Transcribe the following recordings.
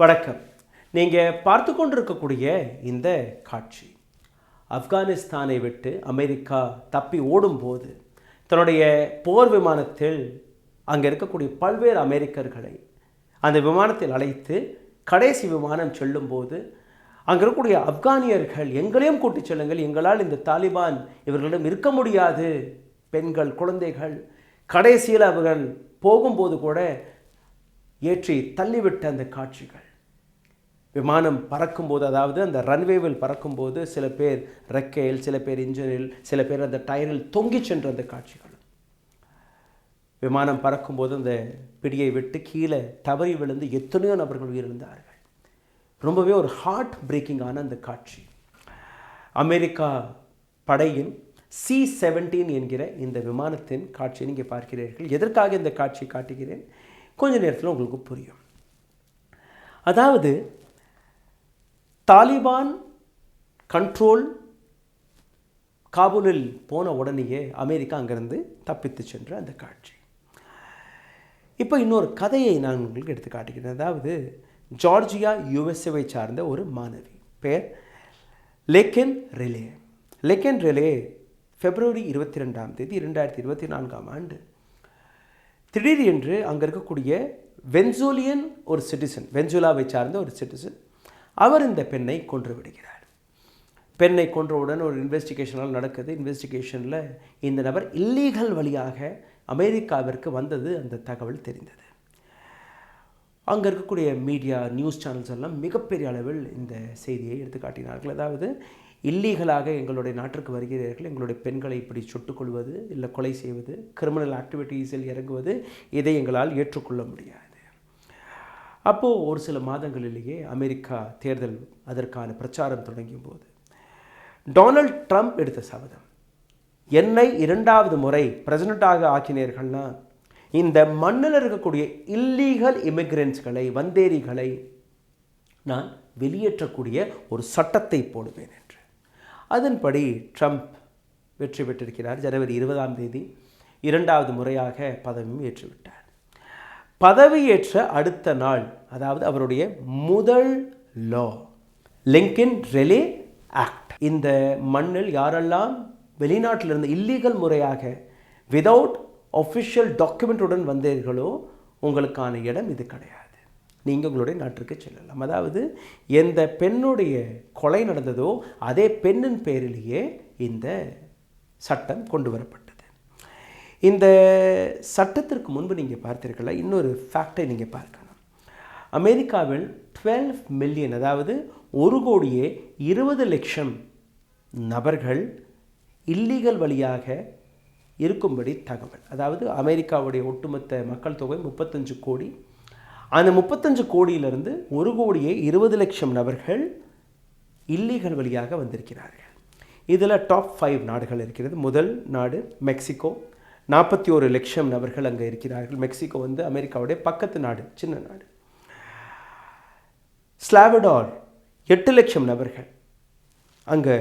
வணக்கம். நீங்கள் பார்த்து கொண்டிருக்கக்கூடிய இந்த காட்சி ஆப்கானிஸ்தானை விட்டு அமெரிக்கா தப்பி ஓடும்போது தன்னுடைய போர் விமானத்தில் அங்கே இருக்கக்கூடிய பல்வேறு அமெரிக்கர்களை அந்த விமானத்தில் அழைத்து கடைசி விமானம் செல்லும்போது அங்கே இருக்கக்கூடிய ஆப்கானியர்கள் எங்களையும் கூட்டிச் செல்லுங்கள், எங்களால் இந்த தாலிபான் இவர்களிடம் இருக்க முடியாது, பெண்கள் குழந்தைகள் கடைசியில் அவர்கள் போகும்போது கூட ஏற்றி தள்ளிவிட்ட அந்த காட்சிகள். விமானம் பறக்கும்போது, அதாவது அந்த ரன்வேவில் பறக்கும்போது சில பேர் ரெக்கையில், சில பேர் இன்ஜினில், சில பேர் அந்த டயரில் தொங்கி சென்ற அந்த காட்சிகள். விமானம் பறக்கும்போது அந்த பிடியை விட்டு கீழே தவறி விழுந்து எத்தனையோ நபர்கள் உயிரிழந்தார்கள். ரொம்பவே ஒரு ஹார்ட் பிரேக்கிங்கான அந்த காட்சி. அமெரிக்கா படையின் C-17 என்கிற இந்த விமானத்தின் காட்சியை நீங்கள் பார்க்கிறீர்கள். எதற்காக இந்த காட்சியை காட்டுகிறேன், கொஞ்ச நேரத்தில் உங்களுக்கு புரியும். அதாவது தாலிபான் கண்ட்ரோல் காபூலில் போன உடனேயே அமெரிக்கா அங்கிருந்து தப்பித்து சென்ற அந்த காட்சி. இப்போ இன்னொரு கதையை நான் உங்களுக்கு எடுத்து காட்டுகிறேன். அதாவது ஜார்ஜியா USA சார்ந்த ஒரு மாணவி, பேர் லெகென் ரெலே. லெகென் ரெலே February 22, 2024 திடீர் என்று அங்கே இருக்கக்கூடிய வென்சூலியன் ஒரு சிட்டிசன், வென்சுலாவை சார்ந்த ஒரு சிட்டிசன், அவர் இந்த பெண்ணை கொன்று விடுகிறார். பெண்ணை கொன்றவுடன் ஒரு இன்வெஸ்டிகேஷனால் நடக்குது. இன்வெஸ்டிகேஷனில் இந்த நபர் இல்லீகல் வழியாக அமெரிக்காவிற்கு வந்தது அந்த தகவல் தெரிந்தது. அங்கே இருக்கக்கூடிய மீடியா, நியூஸ் சேனல்ஸ் எல்லாம் மிகப்பெரிய அளவில் இந்த செய்தியை எடுத்து காட்டினார்கள். அதாவது இல்லீகலாக எங்களுடைய நாட்டிற்கு வருகிறீர்கள், எங்களுடைய பெண்களை இப்படி சுட்டுக்கொள்வது, இல்லை கொலை செய்வது, கிரிமினல் ஆக்டிவிட்டீஸில் இறங்குவது, இதை எங்களால் ஏற்றுக்கொள்ள முடியாது. அப்போது ஒரு சில மாதங்களிலேயே அமெரிக்கா தேர்தல் அதற்கான பிரச்சாரம் தொடங்கிய போது டொனால்ட் ட்ரம்ப் எடுத்த சபதம், என்னை 2வது முறை பிரசிடெண்ட்டாக ஆக்கினீர்கள்னா இந்த மண்ணில் இருக்கக்கூடிய இல்லீகல் இமிக்ரெண்ட்ஸ்களை, வந்தேரிகளை நான் வெளியேற்றக்கூடிய ஒரு சட்டத்தை போடுவேன் என்று. அதன்படி ட்ரம்ப் வெற்றி பெற்றிருக்கிறார். January 20 2வது முறையாக பதவியும் ஏற்றுவிட்டார். பதவியேற்ற அடுத்த நாள், அதாவது அவருடைய முதல் லா, லிங்கன் ரெலே ஆக்ட். இந்த மண்ணில் யாரெல்லாம் வெளிநாட்டிலிருந்து இல்லீகல் முறையாக விதவுட் ஒஃபிஷியல் டாக்குமெண்ட்டுடன் வந்தீர்களோ உங்களுக்கான இடம் இது கிடையாது, நீங்கள் உங்களுடைய நாட்டிற்கு செல்லலாம். அதாவது எந்த பெண்ணுடைய கொலை நடந்ததோ அதே பெண்ணின் பேரிலேயே இந்த சட்டம் கொண்டு வரப்பட்டது. இந்த சட்டத்திற்கு முன்பு நீங்கள் பார்த்தீர்களா, இன்னொரு ஃபேக்டை நீங்கள் பார்க்கணும். அமெரிக்காவில் 12 மில்லியன், அதாவது 1,20,00,000 நபர்கள் இல்லீகல் வழியாக இருக்கும்படி தகவல். அதாவது அமெரிக்காவுடைய ஒட்டுமொத்த மக்கள் தொகை 35 கோடி. அந்த 35 கோடியிலிருந்து 1,20,00,000 நபர்கள் இல்லீகல் வழியாக வந்திருக்கிறார்கள். இதில் டாப் 5 நாடுகள் இருக்கிறது. முதல் நாடு மெக்சிகோ, 41 லட்சம் நபர்கள் அங்கே இருக்கிறார்கள். மெக்சிகோ அமெரிக்காவுடைய பக்கத்து நாடு, சின்ன நாடு. ஸ்லாவடார் 8 லட்சம் நபர்கள் அங்கே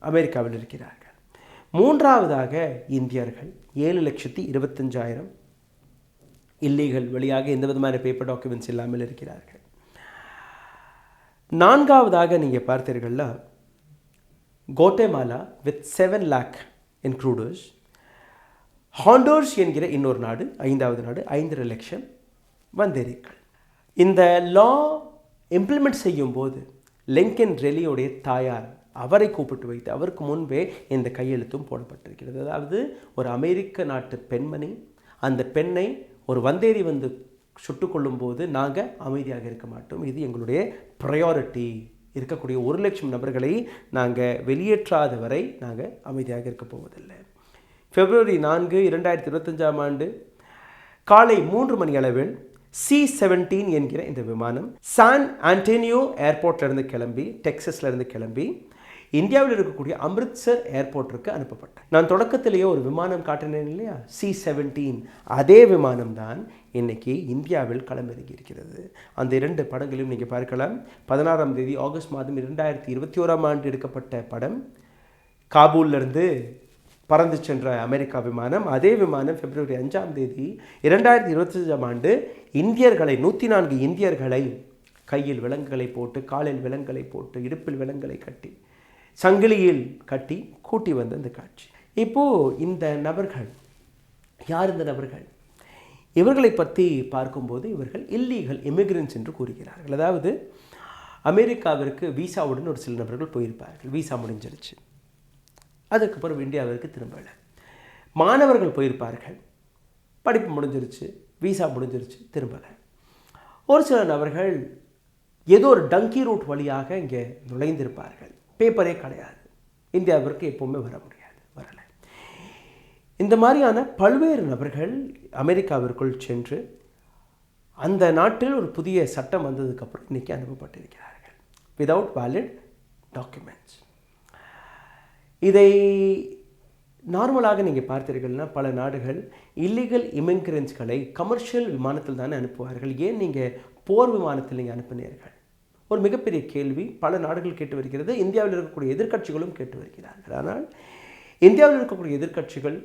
அமெரிக்காவில் இருக்கிறார்கள். மூன்றாவதாக இந்தியர்கள் 7,25,000 இல்லீகல் வழியாக எந்த விதமான பேப்பர் டாக்குமெண்ட்ஸ் இல்லாமல் இருக்கிறார்கள். நான்காவதாக நீங்கள் பார்த்தீர்கள்னா கோட்டேமாலா வித் 7 lakh இன்க்ளூடர்ஸ். ஹாண்டூர்ஸ் என்கிற இன்னொரு நாடு, 5வது நாடு, 5.5 லட்சம் வந்தேரிகள். இந்த லா இம்ப்ளிமெண்ட் செய்யும் போது லிங்கன் ரெலியோடைய தாயார், அவரை கூப்பிட்டு வைத்து அவருக்கு முன்பே இந்த கையெழுத்தும் போடப்பட்டிருக்கிறது. அதாவது ஒரு அமெரிக்க நாட்டு பெண்மணி, அந்த பெண்ணை ஒரு வந்தேரி சுட்டுக்கொள்ளும் போது நாங்கள் அமைதியாக இருக்க மாட்டோம், இது எங்களுடைய ப்ரையாரிட்டி, இருக்கக்கூடிய 1 லட்சம் நபர்களை நாங்கள் வெளியேற்றாத வரை நாங்கள் அமைதியாக இருக்க போவதில்லை. February 4, 2025 காலை 3 மணி அளவில் C-17 என்கிற இந்த விமானம் சான் ஆண்டனியோ ஏர்போர்ட்லேருந்து கிளம்பி, டெக்ஸஸ்லேருந்து கிளம்பி இந்தியாவில் இருக்கக்கூடிய அமிர்த்சர் ஏர்போர்ட்டிற்கு அனுப்பப்பட்டேன். நான் தொடக்கத்திலேயே ஒரு விமானம் காட்டினேன் இல்லையா, C-17, அதே விமானம் தான் இன்றைக்கி இந்தியாவில் களமிறங்கி இருக்கிறது. அந்த 2 படங்களையும் நீங்கள் பார்க்கலாம். 16 ஆகஸ்ட் 2021 எடுக்கப்பட்ட படம், காபூலிருந்து பறந்து சென்ற அமெரிக்கா விமானம். அதே விமானம் February 5, 2025 இந்தியர்களை 104 இந்தியர்களை கையில் விலங்குகளை போட்டு, காலில் விலங்குகளை போட்டு, இடுப்பில் விலங்குகளை கட்டி, சங்கிலியில் கட்டி கூட்டி வந்த இந்த காட்சி. இப்போது இந்த நபர்கள் யார்? இந்த நபர்கள் இவர்களை பற்றி பார்க்கும்போது இவர்கள் இல்லீகல் இமிக்ரெண்ட்ஸ் என்று கூறுகிறார்கள். அதாவது அமெரிக்காவிற்கு வீசாவுடன் ஒரு சில நபர்கள் போயிருப்பார்கள். வீசா முடிஞ்சிருச்சு, அதுக்கப்புறம் இந்தியாவிற்கு திரும்பலை. மாணவர்கள் போயிருப்பார்கள், படிப்பு முடிஞ்சிருச்சு, வீசா முடிஞ்சிருச்சு, திரும்பலை. ஒரு சில நபர்கள் ஏதோ ஒரு டங்கி ரூட் வழியாக இங்கே நுழைந்திருப்பார்கள். பேப்பரே கிடையாது, இந்தியாவிற்கு எப்போவுமே வர முடியாது, வரலை. இந்த மாதிரியான பல்வேறு நபர்கள் அமெரிக்காவிற்குள் சென்று அந்த நாட்டில் ஒரு புதிய சட்டம் வந்ததுக்கப்புறம் இன்றைக்கி அனுப்பப்பட்டிருக்கிறார்கள் விதவுட் வேலிட் டாக்குமெண்ட்ஸ். இதை நார்மலாக நீங்கள் பார்த்தீர்கள்னா பல நாடுகள் இல்லீகல் இமிக்ரெண்ட்ஸ்களை கமர்ஷியல் விமானத்தில் தானே அனுப்புவார்கள். ஏன் நீங்கள் போர் விமானத்தில் நீங்கள் அனுப்பினீர்கள்? ஒரு மிகப்பெரிய கேள்வி பல நாடுகள் கேட்டு வருகிறது. இந்தியாவில் இருக்கக்கூடிய எதிர்க்கட்சிகளும் கேட்டு வருகிறார்கள். ஆனால் இந்தியாவில் இருக்கக்கூடிய எதிர்க்கட்சிகள்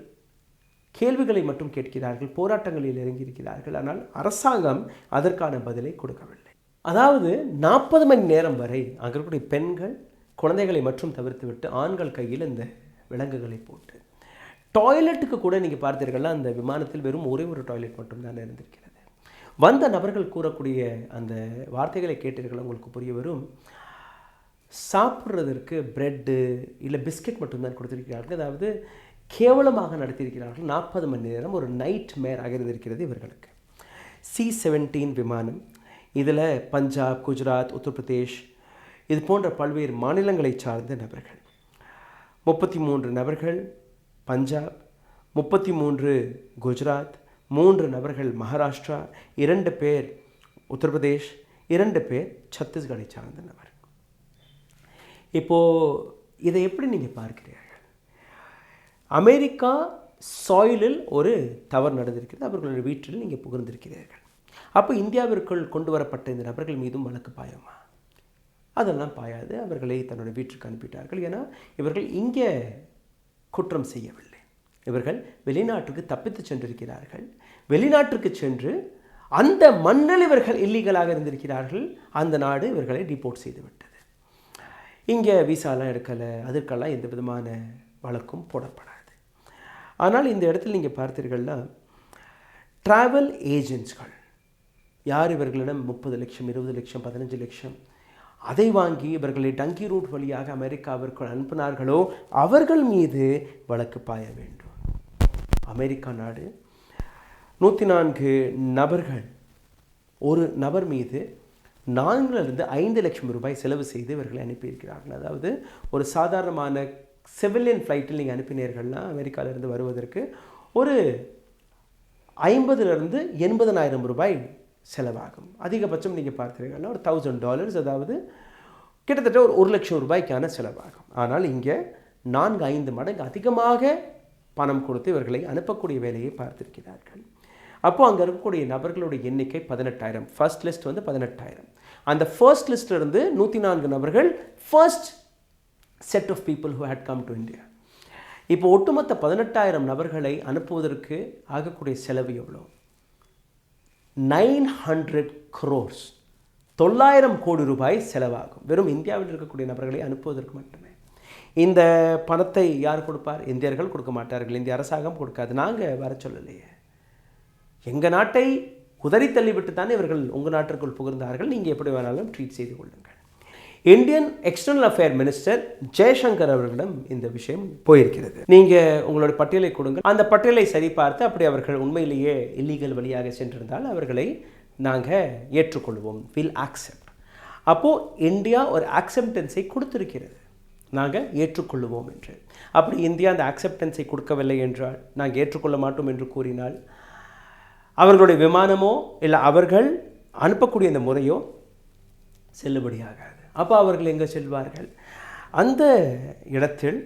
கேள்விகளை மட்டும் கேட்கிறார்கள், போராட்டங்களில் இறங்கியிருக்கிறார்கள். ஆனால் அரசாங்கம் அதற்கான பதிலை கொடுக்கவில்லை. அதாவது 40 மணி நேரம் வரை அங்கே இருக்கக்கூடிய பெண்கள் குழந்தைகளை மட்டும் தவிர்த்துவிட்டு ஆண்கள் கையில் இந்த விலங்குகளை போட்டு, டாய்லெட்டுக்கு கூட நீங்கள் பார்த்தீர்கள்னா அந்த விமானத்தில் வெறும் ஒரே ஒரு டாய்லெட் மட்டும்தான் இருந்திருக்கிறது. வந்த நபர்கள் கூறக்கூடிய அந்த வார்த்தைகளை கேட்டீர்கள், உங்களுக்கு புரிய வரும். சாப்பிட்றதற்கு பிரெட்டு இல்லை பிஸ்கெட் மட்டும்தான் கொடுத்திருக்கிறார்கள். அதாவது கேவலமாக நடத்தியிருக்கிறார்கள். 40 மணி நேரம் ஒரு நைட் மேராக இருந்திருக்கிறது இவர்களுக்கு. C-17 விமானம், இதில் பஞ்சாப், குஜராத், உத்தரப்பிரதேஷ் இது போன்ற பல்வேறு மாநிலங்களை சார்ந்த நபர்கள். 33 நபர்கள் பஞ்சாப், 33 குஜராத், 3 நபர்கள் மகாராஷ்டிரா, 2 பேர் உத்தரப்பிரதேஷ், 2 பேர் சத்தீஸ்கரை சார்ந்த நபர். இப்போது இதை எப்படி நீங்கள் பார்க்கிறீர்கள்? அமெரிக்கா சாயிலில் ஒரு தவறு நடந்திருக்கிறது, அவர்களுடைய வீட்டில் நீங்கள் புகழ்ந்திருக்கிறீர்கள். அப்போ இந்தியாவிற்குள் கொண்டு வரப்பட்ட இந்த நபர்கள் மீதும் வழக்கு பாயமா? அதெல்லாம் பாயாது. அவர்களை தன்னுடைய வீட்டுக்கு அனுப்பிட்டார்கள். ஏன்னா இவர்கள் இங்கே குற்றம் செய்யவில்லை, இவர்கள் வெளிநாட்டுக்கு தப்பித்து சென்றிருக்கிறார்கள். வெளிநாட்டுக்கு சென்று அந்த மண்ணில் இவர்கள் இல்லீகலாக இருந்திருக்கிறார்கள். அந்த நாடு இவர்களை டிபோர்ட் செய்து விட்டது. இங்கே விசாலாம் எடுக்கலை, அதற்கெல்லாம் எந்த விதமான வழக்கும் போடப்படாது. ஆனால் இந்த இடத்துல நீங்கள் பார்த்தீர்கள்னா ட்ராவல் ஏஜென்ட்ஸ்கள் யார் இவர்களிடம் 30 லட்சம், 20 லட்சம், 15 லட்சம் அதை வாங்கி இவர்களை டங்கி ரூட் வழியாக அமெரிக்காவிற்கு அனுப்பினார்களோ அவர்கள் மீது வழக்கு பாய வேண்டும். அமெரிக்கா நாடு 104 நபர்கள் ஒரு நபர் மீது 4-5 லட்சம் ரூபாய் செலவு செய்து இவர்களை அனுப்பியிருக்கிறார்கள். அதாவது ஒரு சாதாரணமான சிவிலியன் ஃப்ளைட்டில் நீங்கள் அனுப்பினீர்கள்னா அமெரிக்காவிலிருந்து வருவதற்கு ஒரு 50,000-80,000 ரூபாய் செலவாகும். அதிகபட்சம் நீங்கள் பார்த்தீர்கள்னா ஒரு $1,000, அதாவது கிட்டத்தட்ட ஒரு 1 லட்சம் ரூபாய்க்கான செலவாகும். ஆனால் இங்கே 4-5 மடங்கு அதிகமாக பணம் கொடுத்து இவர்களை அனுப்பக்கூடிய வேலையை பார்த்திருக்கிறார்கள். அப்போது அங்கே இருக்கக்கூடிய நபர்களுடைய எண்ணிக்கை 18,000. ஃபர்ஸ்ட் லிஸ்ட் வந்து 18,000. அந்த ஃபர்ஸ்ட் லிஸ்ட்டிலிருந்து 104 நபர்கள் first set of people who had come to India. இப்போ ஒட்டுமொத்த 18,000 நபர்களை அனுப்புவதற்கு ஆகக்கூடிய செலவு எவ்வளோ? 900 crores, 900 கோடி ரூபாய் செலவாகும் வெறும் இந்தியாவில் இருக்கக்கூடிய நபர்களை அனுப்புவதற்கு மட்டுமே. இந்த பணத்தை யார் கொடுப்பார்? இந்தியர்கள் கொடுக்க மாட்டார்கள், இந்திய அரசாங்கம் கொடுக்காது. நாங்கள் வர சொல்லலையே, எங்கள் நாட்டை உதறி தள்ளிவிட்டு தானே இவர்கள் உங்கள் நாட்டிற்குள் புகுந்தார்கள். நீங்கள் எப்படி வேணாலும் ட்ரீட் செய்து கொள்ளுங்கள். Indian external affair minister Jaishankar அவர்களிடம் இந்த விஷயம் போயிருக்கிறது. நீங்கள் உங்களுடைய பட்டியலை கொடுங்க, அந்த பட்டியலை சரிபார்த்து அப்படி அவர்கள் உண்மையிலேயே இல்லீகல் வழியாக சென்றிருந்தால் அவர்களை நாங்கள் ஏற்றுக்கொள்வோம், வில் ஆக்செப்ட். அப்போது இந்தியா ஒரு ஆக்செப்டன்ஸை கொடுத்திருக்கிறது, நாங்கள் ஏற்றுக்கொள்ளுவோம் என்று. அப்படி இந்தியா அந்த ஆக்செப்டன்ஸை கொடுக்கவில்லை என்றால், நாங்கள் ஏற்றுக்கொள்ள மாட்டோம் என்று கூறினால், அவர்களுடைய விமானமோ இல்லை அவர்கள் அனுப்பக்கூடிய இந்த முறையோ செல்லுபடியாகாது. அப்போ அவர்கள் எங்கே செல்வார்கள்? அந்த இடத்தில்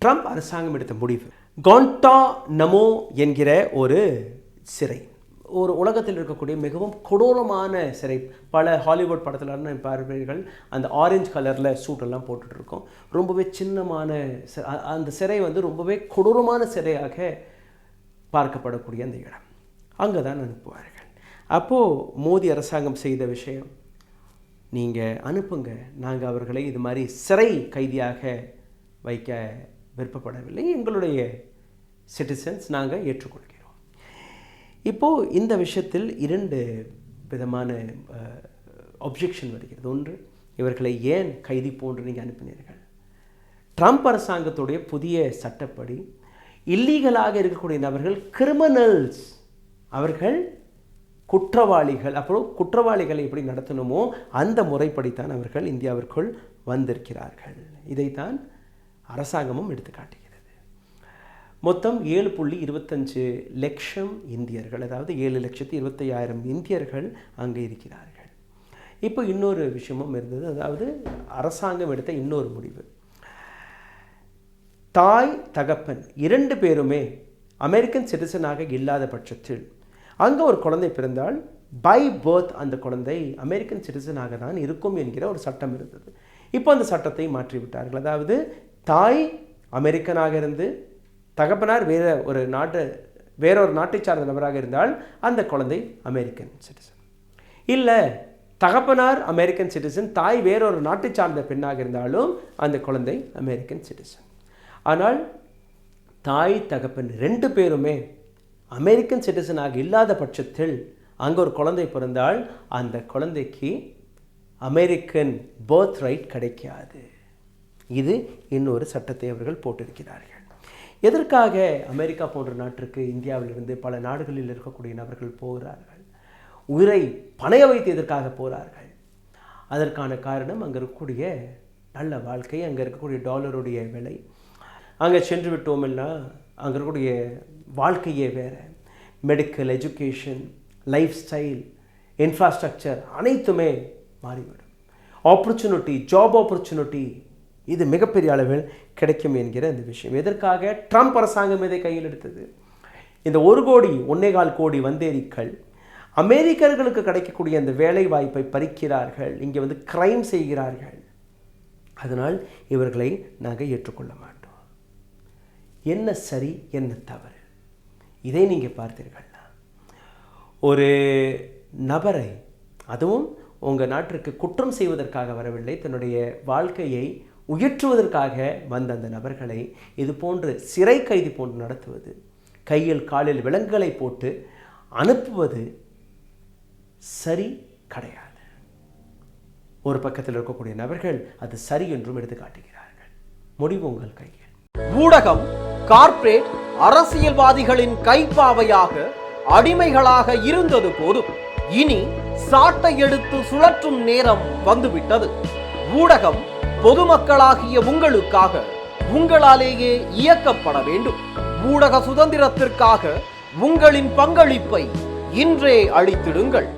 ட்ரம்ப் அரசாங்கம் எடுத்த முடிவு, குவாண்டானமோ என்கிற ஒரு சிறை, ஒரு உலகத்தில் இருக்கக்கூடிய மிகவும் கொடூரமான சிறை. பல ஹாலிவுட் படத்தில் பார்ப்பீர்கள், அந்த ஆரஞ்சு கலரில் சூட்டெல்லாம் போட்டுட்ருக்கோம். ரொம்பவே சின்னமான அந்த சிறை வந்து ரொம்பவே கொடூரமான சிறையாக பார்க்கப்படக்கூடிய அந்த இடம், அங்கே தான் அனுப்புவார்கள். அப்போது மோடி அரசாங்கம் செய்த விஷயம், நீங்கள் அனுப்புங்க, நாங்கள் அவர்களை இது மாதிரி சிறை கைதியாக வைக்க விருப்பப்படவில்லை, எங்களுடைய சிட்டிசன்ஸ் நாங்கள் ஏற்றுக்கொள்கிறோம். இப்போது இந்த விஷயத்தில் 2 விதமான ஒப்ஜெக்ஷன் வருகிறது. ஒன்று, இவர்களை ஏன் கைதி போன்று நீங்கள் அனுப்பினீர்கள்? ட்ரம்ப் அரசாங்கத்துடைய புதிய சட்டப்படி இல்லீகலாக இருக்கக்கூடிய நபர்கள் கிரிமினல்ஸ், அவர்கள் குற்றவாளிகள். அப்புறம் குற்றவாளிகளை எப்படி நடத்தணுமோ அந்த முறைப்படித்தான் அவர்கள் இந்தியாவிற்குள் வந்திருக்கிறார்கள். இதைத்தான் அரசாங்கமும் எடுத்து காட்டுகிறது. மொத்தம் 7.25 லட்சம் இந்தியர்கள், அதாவது 7,25,000 இந்தியர்கள் அங்கே இருக்கிறார்கள். இப்போ இன்னொரு விஷயமும் இருந்தது, அதாவது அரசாங்கம் எடுத்த இன்னொரு முடிவு. தாய் தகப்பன் 2 பேருமே அமெரிக்கன் சிட்டிசனாக இல்லாத பட்சத்தில் அங்கே ஒரு குழந்தை பிறந்தால் பை பர்த் அந்த குழந்தை அமெரிக்கன் சிட்டிசனாக தான் இருக்கும் என்கிற ஒரு சட்டம் இருந்தது. இப்போ அந்த சட்டத்தை மாற்றிவிட்டார்கள். அதாவது தாய் அமெரிக்கனாக இருந்து தகப்பனார் வேறொரு நாட்டை சார்ந்த நபராக இருந்தால் அந்த குழந்தை அமெரிக்கன் சிட்டிசன். இல்லை, தகப்பனார் அமெரிக்கன் சிட்டிசன், தாய் வேறொரு நாட்டை சார்ந்த பெண்ணாக இருந்தாலும் அந்த குழந்தை அமெரிக்கன் சிட்டிசன். ஆனால் தாய் தகப்பன் 2 பேருமே அமெரிக்கன் சிட்டிசனாக இல்லாத பட்சத்தில் அங்கே ஒரு குழந்தை பிறந்தால் அந்த குழந்தைக்கு அமெரிக்கன் பர்த் ரைட் கிடைக்காது. இது இன்னொரு சட்டத்தை அவர்கள் போட்டிருக்கிறார்கள். எதற்காக அமெரிக்கா போன்ற நாட்டிற்கு இந்தியாவிலிருந்து பல நாடுகளில் இருக்கக்கூடிய நபர்கள் போகிறார்கள்? உயிரை பணைய வைத்து எதற்காக போகிறார்கள்? அதற்கான காரணம் அங்கே இருக்கக்கூடிய நல்ல வாழ்க்கை, அங்கே இருக்கக்கூடிய டாலருடைய விலை. அங்கே சென்று விட்டோம்னா அங்கே இருக்கக்கூடிய வாழ்க்கையே வேறு. Medical, education, life style, infrastructure அனைத்துமே மாறிவிடும். ஆப்பர்ச்சுனிட்டி, ஜாப் ஆப்பர்ச்சுனிட்டி இது மிகப்பெரிய அளவில் கிடைக்கும் என்கிற இந்த விஷயம். எதற்காக ட்ரம்ப் அரசாங்கம் இதை கையில் எடுத்தது? இந்த 1.25 கோடி வந்தேரிகள் அமெரிக்கர்களுக்கு கிடைக்கக்கூடிய அந்த வேலை வாய்ப்பை பறிக்கிறார்கள், இங்கே வந்து கிரைம் செய்கிறார்கள். அதனால் இவர்களை நாங்கள் ஏற்றுக்கொள்ள மாட்டோம். என்ன சரி என்ன தவறு, இதை நீங்கள் பார்த்தீர்கள்னா ஒரு நபரை, அதுவும் உங்கள் நாட்டிற்கு குற்றம் செய்வதற்காக வரவில்லை, தன்னுடைய வாழ்க்கையை உயர்த்துவதற்காக வந்த அந்த நபர்களை இது போன்று சிறை கைதி போன்று நடத்துவது, கையில் காலில் விலங்குகளை போட்டு அனுப்புவது சரி கிடையாது. ஒரு பக்கத்தில் இருக்கக்கூடிய நபர்கள் அது சரி என்றும் எடுத்து காட்டுகிறார்கள். முடிவு உங்கள் கையில். ஊடகம் கார்ப்பரேட் அரசியல்வாதிகளின் கைப்பாவையாக அடிமைகளாக இருந்தது போதும், இனி சாட்டை எடுத்து சுழற்றும் நேரம் வந்துவிட்டது. ஊடகம் பொதுமக்களாகிய உங்களுக்காக, உங்களாலேயே இயக்கப்பட வேண்டும். ஊடக சுதந்திரத்திற்காக உங்களின் பங்களிப்பை இன்றே அளித்திடுங்கள்.